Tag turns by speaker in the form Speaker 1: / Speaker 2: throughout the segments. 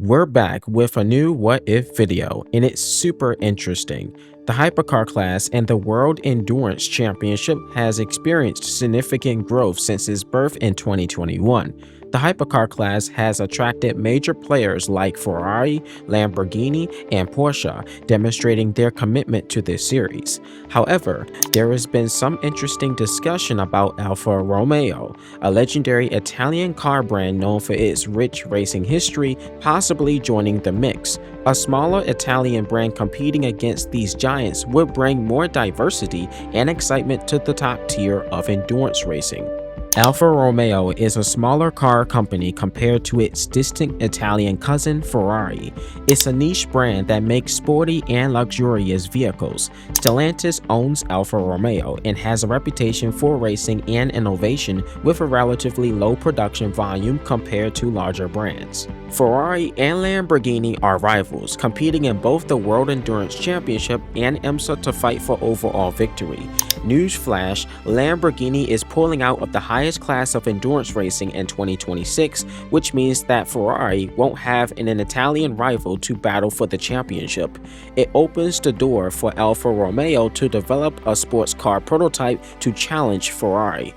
Speaker 1: We're back with a new What If video, and it's super interesting. The Hypercar class and the World Endurance Championship has experienced significant growth since its birth in 2021. The Hypercar class has attracted major players like Ferrari, Lamborghini, and Porsche, demonstrating their commitment to this series. However, there has been some interesting discussion about Alfa Romeo, a legendary Italian car brand known for its rich racing history, possibly joining the mix. A smaller Italian brand competing against these giants would bring more diversity and excitement to the top tier of endurance racing. Alfa Romeo is a smaller car company compared to its distant Italian cousin Ferrari. It's a niche brand that makes sporty and luxurious vehicles. Stellantis owns Alfa Romeo and has a reputation for racing and innovation with a relatively low production volume compared to larger brands. Ferrari and Lamborghini are rivals, competing in both the World Endurance Championship and IMSA to fight for overall victory. Newsflash: Lamborghini is pulling out of the highest class of endurance racing in 2026, which means that Ferrari won't have an Italian rival to battle for the championship. It opens the door for Alfa Romeo to develop a sports car prototype to challenge Ferrari.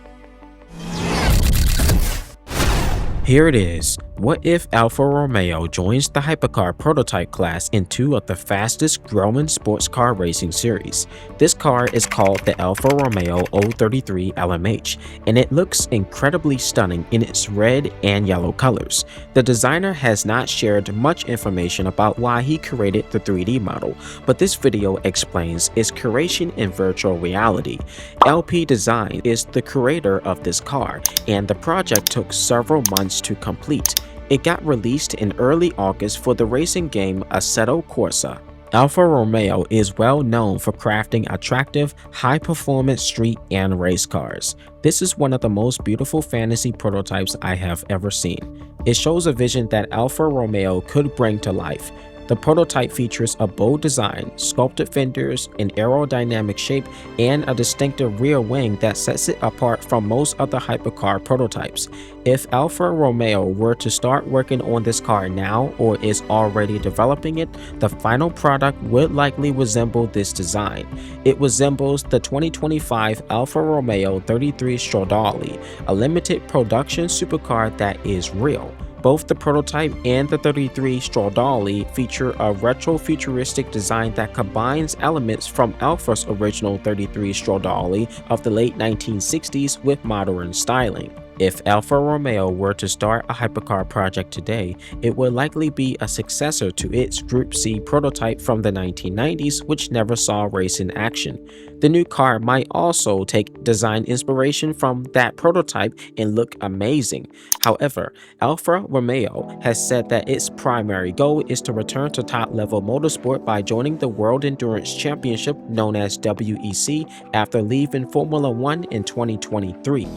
Speaker 1: Here it is. What if Alfa Romeo joins the Hypercar prototype class in two of the fastest growing sports car racing series? This car is called the Alfa Romeo 033 LMH, and it looks incredibly stunning in its red and yellow colors. The designer has not shared much information about why he created the 3D model, but this video explains its creation in virtual reality. LP Design is the creator of this car, and the project took several months to complete. It got released in early August for the racing game Assetto Corsa. Alfa Romeo is well known for crafting attractive, high-performance street and race cars. This is one of the most beautiful fantasy prototypes I have ever seen. It shows a vision that Alfa Romeo could bring to life. The prototype features a bold design, sculpted fenders, an aerodynamic shape, and a distinctive rear wing that sets it apart from most other hypercar prototypes. If Alfa Romeo were to start working on this car now or is already developing it, the final product would likely resemble this design. It resembles the 2025 Alfa Romeo 33 Stradale, a limited production supercar that is real. Both the prototype and the 33 Stradale feature a retro-futuristic design that combines elements from Alfa's original 33 Stradale of the late 1960s with modern styling. If Alfa Romeo were to start a hypercar project today, it would likely be a successor to its Group C prototype from the 1990s, which never saw race in action. The new car might also take design inspiration from that prototype and look amazing. However, Alfa Romeo has said that its primary goal is to return to top-level motorsport by joining the World Endurance Championship known as WEC after leaving Formula One in 2023.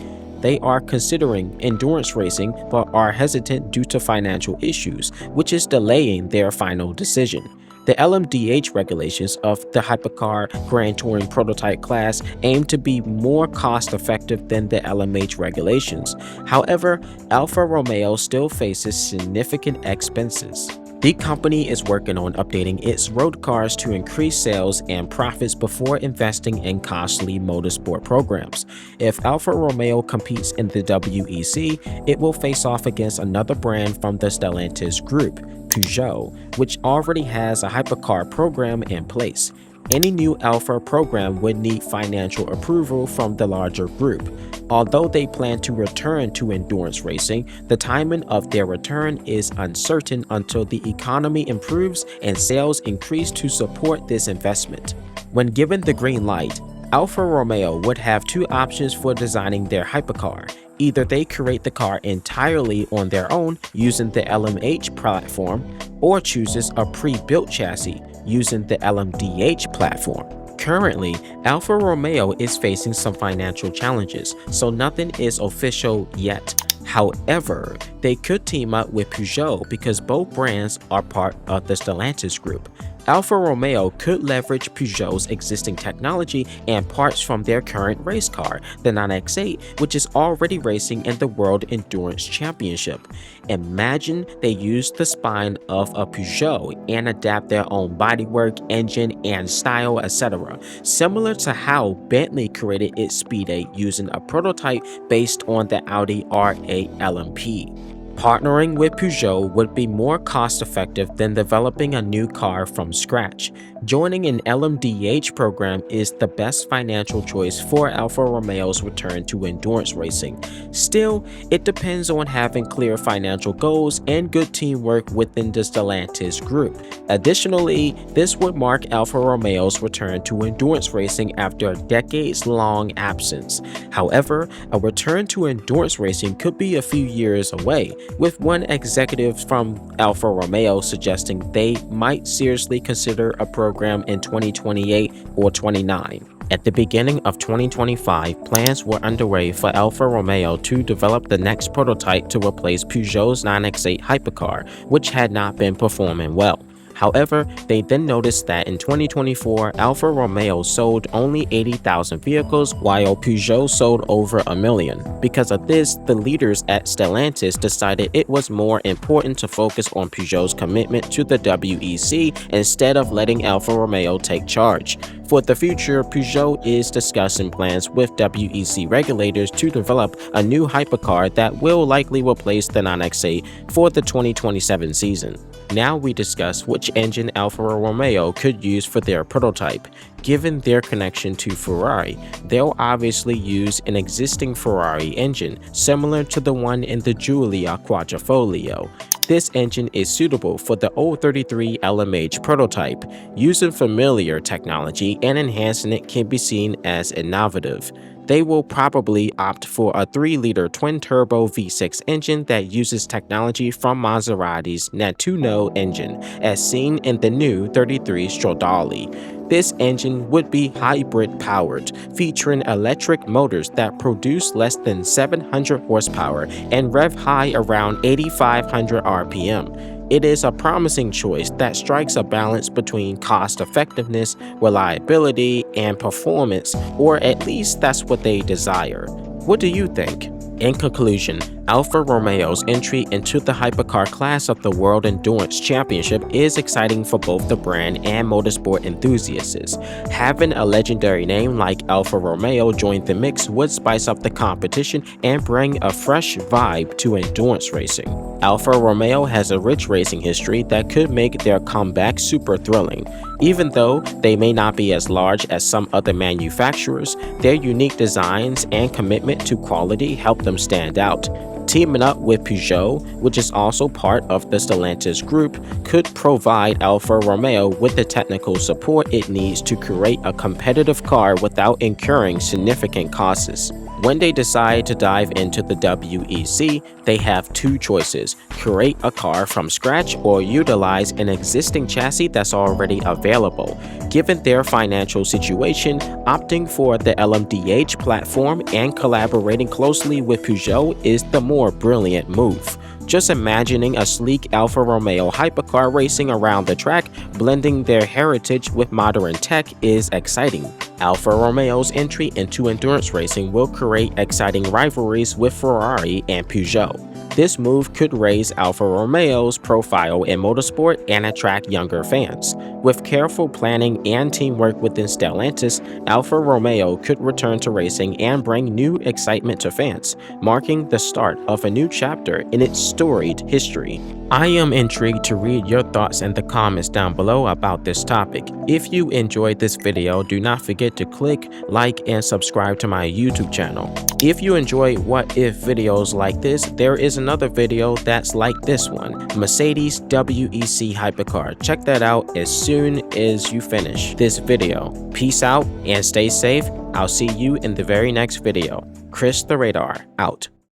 Speaker 1: They are considering endurance racing but are hesitant due to financial issues, which is delaying their final decision. The LMDH regulations of the Hypercar Grand Touring prototype class aim to be more cost-effective than the LMH regulations. However, Alfa Romeo still faces significant expenses. The company is working on updating its road cars to increase sales and profits before investing in costly motorsport programs. If Alfa Romeo competes in the WEC, it will face off against another brand from the Stellantis group, Peugeot, which already has a hypercar program in place. Any new Alfa program would need financial approval from the larger group. Although they plan to return to endurance racing, the timing of their return is uncertain until the economy improves and sales increase to support this investment. When given the green light, Alfa Romeo would have two options for designing their hypercar. Either they create the car entirely on their own using the LMH platform, or chooses a pre-built chassis using the LMDH platform. Currently, Alfa Romeo is facing some financial challenges, so nothing is official yet. However, they could team up with Peugeot because both brands are part of the Stellantis group. Alfa Romeo could leverage Peugeot's existing technology and parts from their current race car, the 9X8, which is already racing in the World Endurance Championship. Imagine they use the spine of a Peugeot and adapt their own bodywork, engine, and style, etc., similar to how Bentley created its Speed 8 using a prototype based on the Audi R8 LMP. Partnering with Peugeot would be more cost-effective than developing a new car from scratch. Joining an LMDH program is the best financial choice for Alfa Romeo's return to endurance racing. Still, it depends on having clear financial goals and good teamwork within the Stellantis group. Additionally, this would mark Alfa Romeo's return to endurance racing after a decades-long absence. However, a return to endurance racing could be a few years away, with one executive from Alfa Romeo suggesting they might seriously consider a program in 2028 or 29. At the beginning of 2025, plans were underway for Alfa Romeo to develop the next prototype to replace Peugeot's 9X8 Hypercar, which had not been performing well. However, they then noticed that in 2024, Alfa Romeo sold only 80,000 vehicles, while Peugeot sold over 1 million. Because of this, the leaders at Stellantis decided it was more important to focus on Peugeot's commitment to the WEC instead of letting Alfa Romeo take charge. For the future, Peugeot is discussing plans with WEC regulators to develop a new hypercar that will likely replace the 9X8 for the 2027 season. Now we discuss which engine Alfa Romeo could use for their prototype. Given their connection to Ferrari, they'll obviously use an existing Ferrari engine, similar to the one in the Giulia Quadrifoglio. This engine is suitable for the 033 LMH prototype. Using familiar technology and enhancing it can be seen as innovative. They will probably opt for a 3-liter twin-turbo V6 engine that uses technology from Maserati's Nettuno engine, as seen in the new 33 Stradale. This engine would be hybrid-powered, featuring electric motors that produce less than 700 horsepower and rev high around 8,500 RPM. It is a promising choice that strikes a balance between cost-effectiveness, reliability, and performance, or at least that's what they desire. What do you think? In conclusion, Alfa Romeo's entry into the hypercar class of the World Endurance Championship is exciting for both the brand and motorsport enthusiasts. Having a legendary name like Alfa Romeo join the mix would spice up the competition and bring a fresh vibe to endurance racing. Alfa Romeo has a rich racing history that could make their comeback super thrilling. Even though they may not be as large as some other manufacturers, their unique designs and commitment to quality help them stand out. Teaming up with Peugeot, which is also part of the Stellantis group, could provide Alfa Romeo with the technical support it needs to create a competitive car without incurring significant costs. When they decide to dive into the WEC, they have two choices: create a car from scratch or utilize an existing chassis that's already available. Given their financial situation, opting for the LMDH platform and collaborating closely with Peugeot is the more brilliant move. Just imagining a sleek Alfa Romeo hypercar racing around the track, blending their heritage with modern tech is exciting. Alfa Romeo's entry into endurance racing will create exciting rivalries with Ferrari and Peugeot. This move could raise Alfa Romeo's profile in motorsport and attract younger fans. With careful planning and teamwork within Stellantis, Alfa Romeo could return to racing and bring new excitement to fans, marking the start of a new chapter in its storied history. I am intrigued to read your thoughts in the comments down below about this topic. If you enjoyed this video, do not forget to click, like, and subscribe to my YouTube channel. If you enjoy what if videos like this, there is another video that's like this one, Mercedes WEC Hypercar. Check that out as soon as you finish this video. Peace out and stay safe. I'll see you in the very next video. Christheradar out.